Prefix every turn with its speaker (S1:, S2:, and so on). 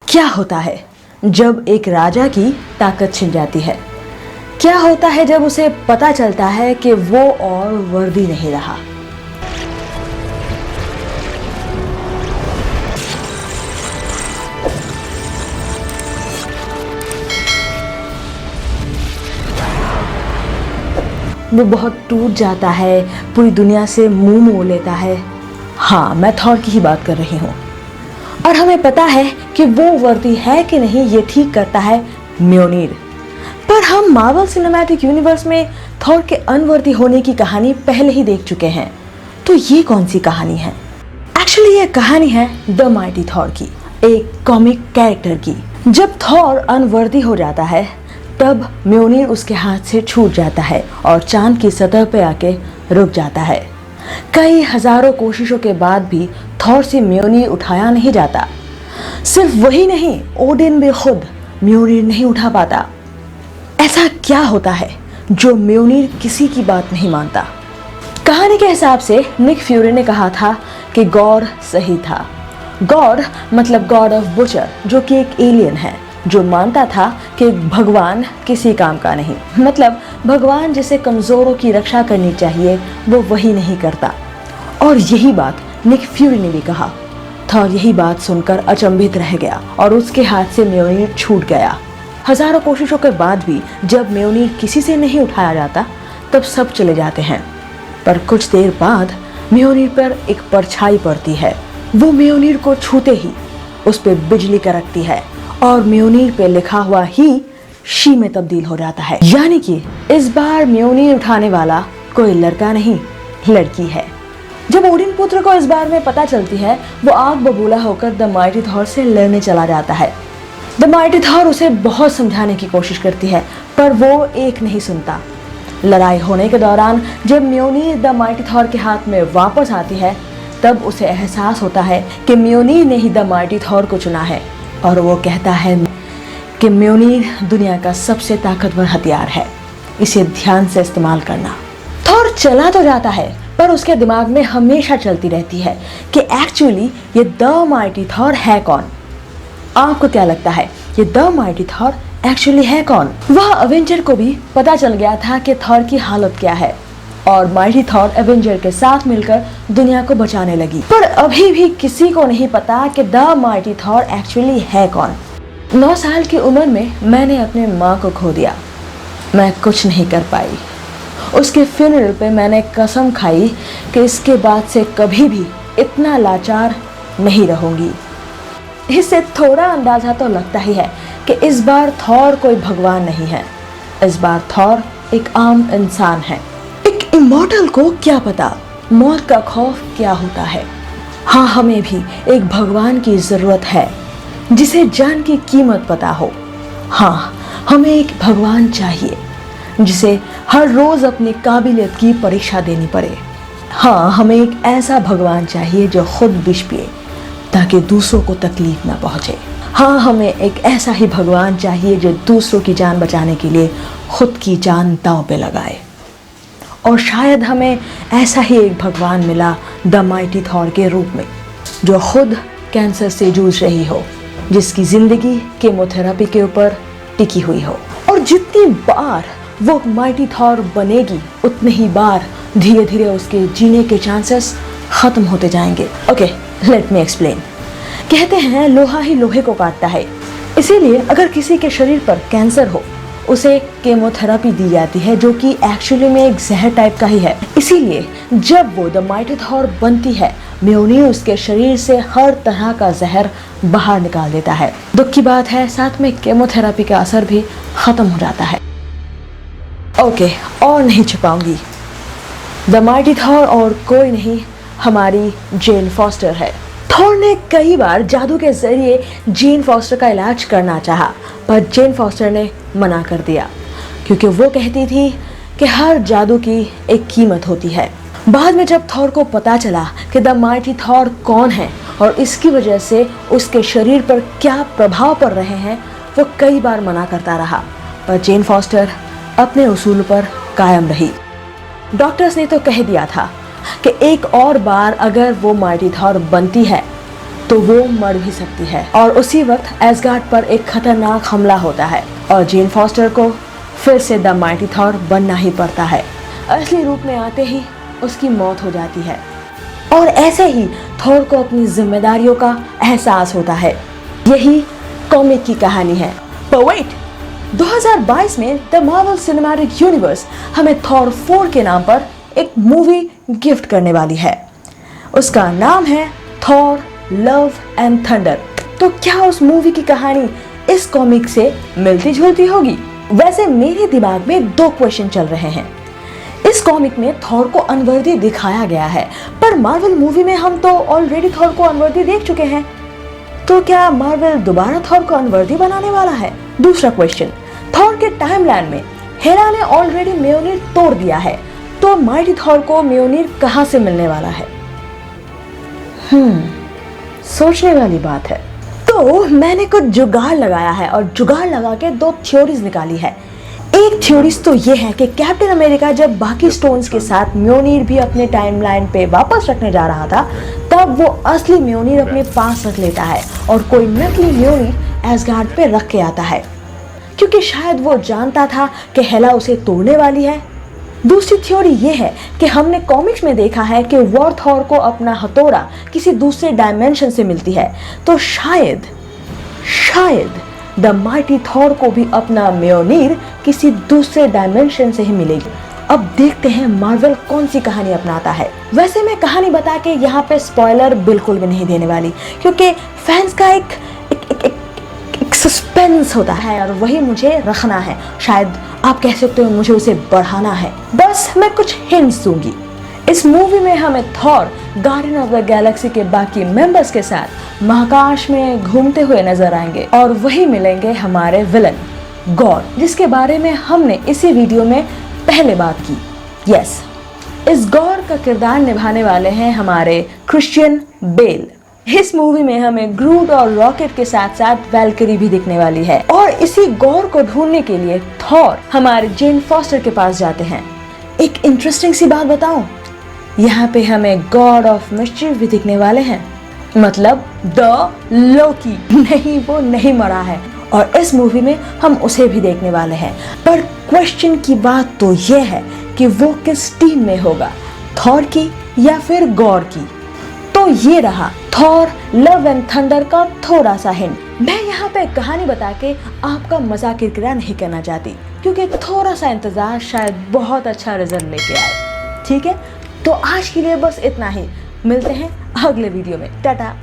S1: क्या होता है जब एक राजा की ताकत छिन जाती है? क्या होता है जब उसे पता चलता है कि वो और वर्दी नहीं रहा? वो बहुत टूट जाता है, पूरी दुनिया से मुंह मोड़ लेता है। हाँ, मैं थॉर की ही बात कर रही हूँ। और हमें पता है कि वो वर्दी है कि नहीं ये ठीक करता है म्योनीर। पर हम मार्वल सिनेमैटिक यूनिवर्स में थॉर के अनवर्दी होने की कहानी पहले ही देख चुके हैं, तो ये कौन सी कहानी है? एक्चुअली ये कहानी है द माइटी थॉर की, एक कॉमिक कैरेक्टर की। जब थॉर अनवर्दी हो जाता है तब म्योनीर उसके हाथ से छूट जाता है और चांद की सतह पे आके रुक जाता है। कई हजारों कोशिशों के बाद भी थॉर से म्योनीर उठाया नहीं जाता। सिर्फ वही नहीं, ओडिन भी खुद म्योनीर नहीं उठा पाता। ऐसा क्या होता है जो म्योनीर किसी की बात नहीं मानता? कहानी के हिसाब से निक फ्यूरी ने कहा था कि गॉर सही था। गॉर मतलब गॉड ऑफ बुचर, जो कि एक एलियन है जो मानता था कि भगवान किसी काम का नहीं, मतलब भगवान जिसे कमजोरों की रक्षा करनी चाहिए वो वही नहीं करता। और यही बात निक फ्यूरी ने भी कहा। थॉर यही बात सुनकर अचंभित रह गया और उसके हाथ से म्योनीर छूट गया। हजारों कोशिशों के बाद भी जब म्योनीर किसी से नहीं उठाया जाता तब सब चले जाते हैं। पर कुछ देर बाद म्योनीर पर एक परछाई पड़ती है। वो म्योनीर को छूते ही उस पे बिजली कड़कती है और म्योनीर पे लिखा हुआ ही शी में तब्दील हो जाता है। यानी कि इस बार म्योनीर उठाने वाला कोई लड़का नहीं, लड़की है। जब ओडिन पुत्र को इस बार में पता चलती है, वो आग बबूला होकर द माइटी थॉर से लड़ने चला जाता है। द माइटी थॉर उसे बहुत समझाने की कोशिश करती है पर वो एक नहीं सुनता। लड़ाई होने के दौरान जब म्योनीर द माइटी थॉर के हाथ में वापस आती है तब उसे एहसास होता है कि म्योनीर ने ही द माइटी थॉर को चुना है और वो कहता है कि म्योनीर दुनिया का सबसे ताकतवर हथियार है, इसे ध्यान से इस्तेमाल करना। थॉर चला तो जाता है पर उसके दिमाग में हमेशा चलती रहती है कि एक्चुअली ये द माइटी थॉर है कौन। आपको क्या लगता है ये द माइटी थॉर एक्चुअली है कौन? वह एवेंजर को भी पता चल गया था कि थॉर की हालत क्या है और माइटी थॉर एवेंजर के साथ मिलकर दुनिया को बचाने लगी। पर अभी भी किसी को नहीं पता कि द माइटी थॉर एक्चुअली है कौन। 9 साल की उम्र में मैंने अपने माँ को खो दिया। मैं कुछ नहीं कर पाई। उसके फ्यूनरल पे मैंने कसम खाई कि इसके बाद से कभी भी इतना लाचार नहीं रहूंगी। इससे थोड़ा अंदाजा तो लगता ही है कि इस बार थॉर कोई भगवान नहीं है, इस बार थॉर एक आम इंसान है। एक इमॉर्टल को क्या पता मौत का खौफ क्या होता है। हाँ, हमें भी एक भगवान की जरूरत है जिसे जान की कीमत पता हो। हाँ, हमें एक भगवान चाहिए जिसे हर रोज अपनी काबिलियत की परीक्षा देनी पड़े। हाँ, हमें एक ऐसा भगवान चाहिए जो खुद विष पिए ताकि दूसरों को तकलीफ ना पहुंचे। हाँ, हमें एक ऐसा ही भगवान चाहिए जो दूसरों की जान बचाने के लिए खुद की जान दांव पे लगाए। और शायद हमें ऐसा ही एक भगवान मिला द माइटी थॉर के रूप में, जो खुद कैंसर से जूझ रही हो, जिसकी जिंदगी केमोथेरेपी के ऊपर टिकी हुई हो। और जितनी बार वो माइटी थॉर बनेगी उतनी ही बार धीरे धीरे उसके जीने के चांसेस खत्म होते जाएंगे। Okay, let me explain. कहते हैं लोहा ही लोहे को काटता है, इसीलिए अगर किसी के शरीर पर कैंसर हो उसे केमोथेरेपी दी जाती है जो कि एक्चुअली में एक जहर टाइप का ही है। इसीलिए जब वो द माइटी थॉर बनती है म्योनीर उसके शरीर से हर तरह का जहर बाहर निकाल देता है। दुख की बात है साथ में केमोथेरेपी का असर भी खत्म हो जाता है। ओके, और नहीं छुपाऊंगी, द माइटी थॉर और कोई नहीं हमारी जेन फॉस्टर है। थॉर ने कई बार जादू के जरिए जेन फॉस्टर का इलाज करना चाहा पर जेन फॉस्टर ने मना कर दिया क्योंकि वो कहती थी कि हर जादू की एक कीमत होती है। बाद में जब थॉर को पता चला कि द माइटी थॉर कौन है और इसकी वजह से उसके शरीर पर क्या प्रभाव पड़ रहे हैं, वो कई बार मना करता रहा पर जेन फॉस्टर अपने उसूल पर कायम रही। डॉक्टर्स ने तो कह दिया था कि एक और बार अगर वो माइटी थॉर बनती है तो वो मर भी सकती है। और उसी वक्त एसगार्ड पर एक खतरनाक हमला होता है और जेन फॉस्टर को फिर से द माइटी थॉर बनना ही पड़ता है। असली रूप में आते ही उसकी मौत हो जाती है और ऐसे ही थॉर को अपनी जिम्मेदारियों का एहसास होता है। यही कॉमिक की कहानी है। पर वेट, 2022 में द मार्वल सिनेमैटिक यूनिवर्स हमें थॉर 4 के नाम पर एक मूवी गिफ्ट करने वाली है। उसका नाम है थॉर लव एंड थंडर। तो क्या उस मूवी की कहानी इस कॉमिक से मिलती जुलती होगी? वैसे मेरे दिमाग में 2 क्वेश्चन चल रहे हैं। इस कॉमिक में थॉर को अनवर्दी दिखाया गया है, पर मार्वल मूवी में हम तो ऑलरेडी थॉर को अनवर्दी देख चुके हैं, तो क्या मार्वल दोबारा थॉर को अनवर्दी बनाने वाला है? दूसरा क्वेश्चन, थॉर के टाइमलाइन में हेरा ने ऑलरेडी म्योनिर तोड़ दिया है, तो माइटी थॉर को म्योनिर कहां से मिलने वाला है? सोचने वाली बात है। तो मैंने कुछ जुगाड़ लगाया है और जुगाड़ लगा के 2 थ्योरीज निकाली है। एक थ्योरीज तो ये है कि कैप्टन अमेरिका जब बाकी स्टोन्स के साथ म्योनिर भी अपने टाइमलाइन पे वापस रखने जा रहा था, तब वो असली म्योनिर अपने पास रख लेता है और कोई नकली म्योनिर एसगार्ड पे रख के आता है, क्योंकि शायद वो जानता था कि हेला उसे तोड़ने वाली है। दूसरी थ्योरी ये है कि हमने कॉमिक्स में देखा है कि वॉर थॉर को अपना हथौड़ा किसी दूसरे डायमेंशन से मिलती है, तो शायद द माइटी थॉर को भी अपना म्योनिर किसी दूसरे डायमेंशन से ही मिलेगी। अब देखते हैं मार्वल कौन सी कहानी अपनाता है। वैसे मैं कहानी बता के यहाँ पे स्पॉइलर बिल्कुल भी नहीं देने वाली, क्योंकि फैंस का एक सस्पेंस होता है और वही मुझे रखना है। शायद आप कह सकते हो मुझे उसे बढ़ाना है। बस मैं कुछ हिंट्स दूंगी। इस मूवी में हमें Thor guardian of the Galaxy के बाकी मेंबर्स के साथ महाकाश में घूमते हुए नजर आएंगे और वही मिलेंगे हमारे विलन गॉर, जिसके बारे में हमने इसी वीडियो में पहले बात की। यस, इस गॉर का किरदार निभाने वाले हैं हमारे क्रिश्चियन बेल। इस मूवी में हमें ग्रूट और रॉकेट के साथ साथ वैल्करी भी दिखने वाली है और इसी गॉर को ढूंढने के लिए थॉर हमारे जेन फॉस्टर के पास जाते हैं। एक इंटरेस्टिंग सी बात बताऊं, यहाँ पे हमें गॉड ऑफ मिस्chief भी दिखने वाले हैं, मतलब द लोकी। नहीं, वो नहीं मरा है और इस मूवी में हम उसे भी देखने वाले हैं। पर क्वेश्चन की बात तो ये है कि वो किस टीम में होगा, थॉर की या फिर गॉर की। तो ये रहा थॉर लव एंड थंडर का थोड़ा सा हिंट। मैं यहाँ पे कहानी बता के आपका मजाक किरकिरा नहीं करना चाहती, क्योंकि थोड़ा सा इंतजार शायद बहुत अच्छा रिजल्ट लेके आए। ठीक है, तो आज के लिए बस इतना ही। मिलते हैं अगले वीडियो में। टाटा।